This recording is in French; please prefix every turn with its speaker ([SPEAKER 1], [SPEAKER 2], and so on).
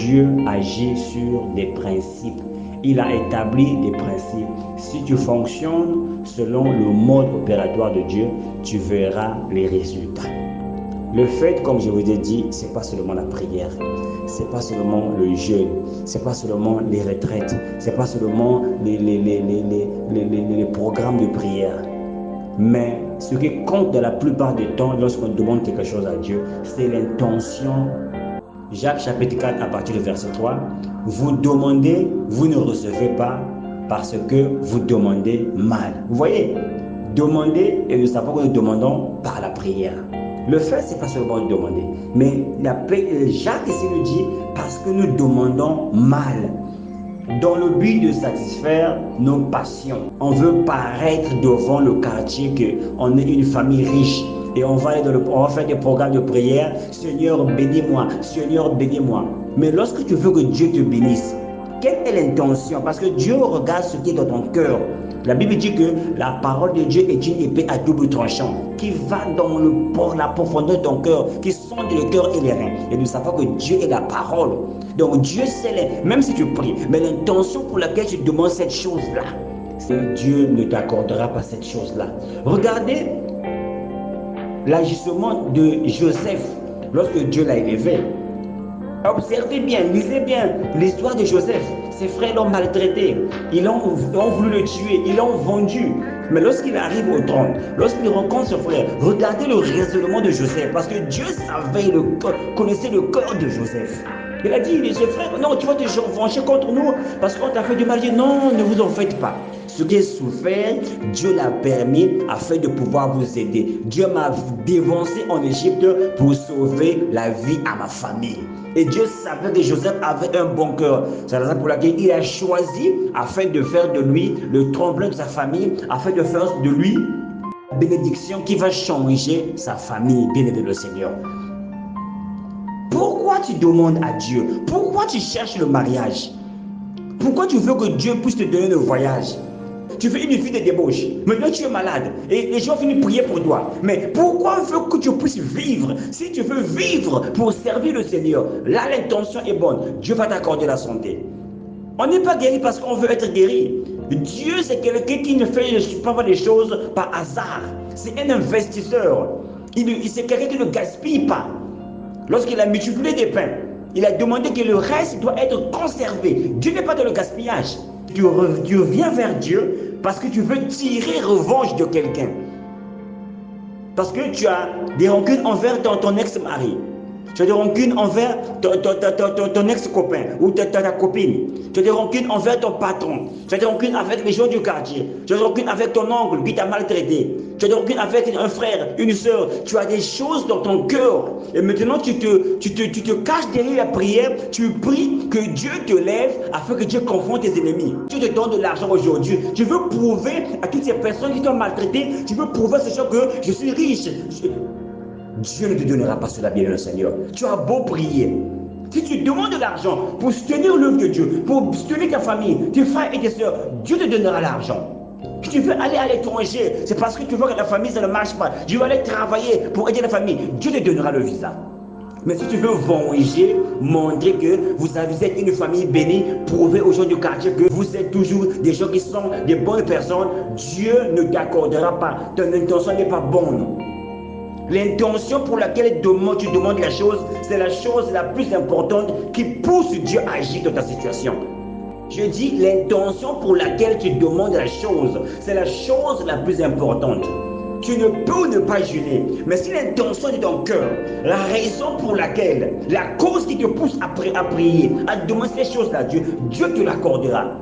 [SPEAKER 1] Dieu agit sur des principes. Il a établi des principes. Si tu fonctionnes selon le mode opératoire de Dieu, tu verras les résultats. Le fait, comme je vous ai dit, ce n'est pas seulement la prière, ce n'est pas seulement le jeûne, ce n'est pas seulement les retraites, ce n'est pas seulement les programmes de prière. Mais ce qui compte dans la plupart du temps lorsqu'on demande quelque chose à Dieu, c'est l'intention. Jacques chapitre 4 à partir du verset 3, vous demandez, vous ne recevez pas parce que vous demandez mal. Vous voyez, demander, et nous savons que nous demandons par la prière. Le fait, ce n'est pas seulement de demander, mais Jacques ici nous dit parce que nous demandons mal, dans le but de satisfaire nos passions. On veut paraître devant le quartier qu'on est une famille riche et on va faire des programmes de prière. Seigneur, bénis-moi, Seigneur, bénis-moi. Mais lorsque tu veux que Dieu te bénisse, quelle est l'intention? Parce que Dieu regarde ce qui est dans ton cœur. La Bible dit que la parole de Dieu est une épée à double tranchant qui va dans la profondeur de ton cœur, qui sonde le cœur et les reins. Et nous savons que Dieu est la parole. Donc Dieu sait, même si tu pries, mais l'intention pour laquelle tu demandes cette chose-là, c'est Dieu ne t'accordera pas cette chose-là. Regardez l'agissement de Joseph lorsque Dieu l'a élevé. Observez bien, lisez bien l'histoire de Joseph. Ses frères l'ont maltraité, ils ont voulu le tuer, ils l'ont vendu. Mais lorsqu'il arrive au trône, lorsqu'il rencontre son frère, regardez le raisonnement de Joseph, parce que Dieu connaissait le cœur de Joseph. Il a dit, ses frères, non, tu vas te venger contre nous parce qu'on t'a fait du mal. Il dit, non, ne vous en faites pas. Ce qui est souffert, Dieu l'a permis afin de pouvoir vous aider. Dieu m'a dévancé en Égypte pour sauver la vie à ma famille. Et Dieu savait que Joseph avait un bon cœur. C'est la raison pour laquelle il a choisi afin de faire de lui le tremplin de sa famille, afin de faire de lui la bénédiction qui va changer sa famille, bien-aimé le Seigneur. Pourquoi tu demandes à Dieu? Pourquoi tu cherches le mariage? Pourquoi tu veux que Dieu puisse te donner le voyage? Tu fais une vie de débauche. Maintenant tu es malade et les gens finissent prier pour toi. Mais pourquoi veut que tu puisses vivre? Si tu veux vivre pour servir le Seigneur, là l'intention est bonne. Dieu va t'accorder la santé. On n'est pas guéri parce qu'on veut être guéri. Dieu, c'est quelqu'un qui ne fait pas les choses par hasard. C'est un investisseur. C'est quelqu'un qui ne gaspille pas. Lorsqu'il a multiplié des pains, il a demandé que le reste doit être conservé. Dieu n'est pas dans le gaspillage. Tu viens vers Dieu parce que tu veux tirer revanche de quelqu'un. Parce que tu as des rancunes envers ton ex-mari. Tu as des rancunes envers ton ex-copain ou ta copine. Tu as des rancunes envers ton patron. Tu as des rancunes avec les gens du quartier. Tu as des rancunes avec ton oncle qui t'a maltraité. Tu as des rancunes avec un frère, une soeur. Tu as des choses dans ton cœur. Et maintenant, tu te caches derrière la prière. Tu pries que Dieu te lève afin que Dieu confronte tes ennemis. Dieu te donne de l'argent aujourd'hui. Tu veux prouver à toutes ces personnes qui t'ont maltraité. Tu veux prouver à ces gens que je suis riche. Dieu ne te donnera pas cela, bien le Seigneur. Tu as beau prier. Si tu demandes de l'argent pour soutenir l'œuvre de Dieu, pour soutenir ta famille, tes frères et tes soeurs, Dieu te donnera l'argent. Si tu veux aller à l'étranger, c'est parce que tu vois que la famille, ça ne marche pas. Tu veux aller travailler pour aider la famille, Dieu te donnera le visa. Mais si tu veux voyager, montrer que vous êtes une famille bénie, prouver aux gens du quartier que vous êtes toujours des gens qui sont des bonnes personnes, Dieu ne t'accordera pas. Ton intention n'est pas bonne. L'intention pour laquelle tu demandes la chose, c'est la chose la plus importante qui pousse Dieu à agir dans ta situation. Je dis l'intention pour laquelle tu demandes la chose, c'est la chose la plus importante. Tu ne peux ne pas jeûner, mais si l'intention est dans ton cœur, la raison pour laquelle, la cause qui te pousse à prier, à demander ces choses-là, Dieu te l'accordera.